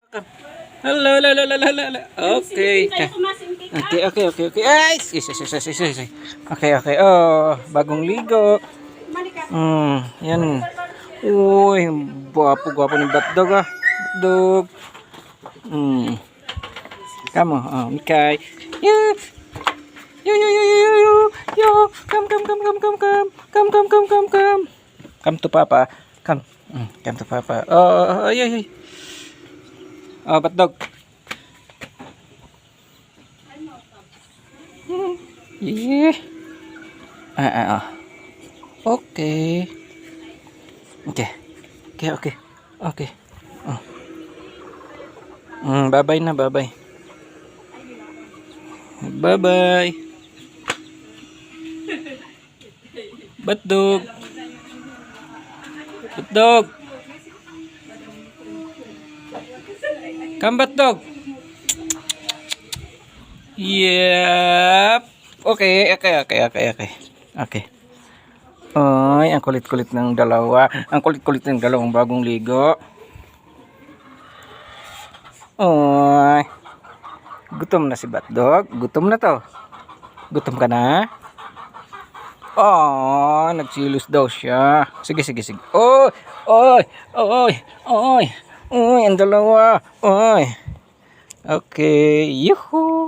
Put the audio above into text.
Hello, hello, hello, hello, hello. Okay. Okay. Ay, is. Okay. Oh, bagong ligo. Yan. Uy, gwapo ni Batdog ah. Batdog. Kamu, Mikay. Yo. Come. Come to Papa. Come. Come to Papa. Oh, ay. Oh, Batdog. Yeah. Okay. Okay. Oh. Bye-bye na, bye-bye. Bye-bye. Batdog. Come, Batdog. Yep. Okay. Ay, ang kulit-kulit ng dalawa. Ang kulit-kulit ng dalawang bagong ligo. Ay. Gutom na si Batdog. Gutom na to. Gutom ka na? Oh, nagsilos daw siya. Sige. Oy, ang dalawa. Oy. Okay. Yuhu.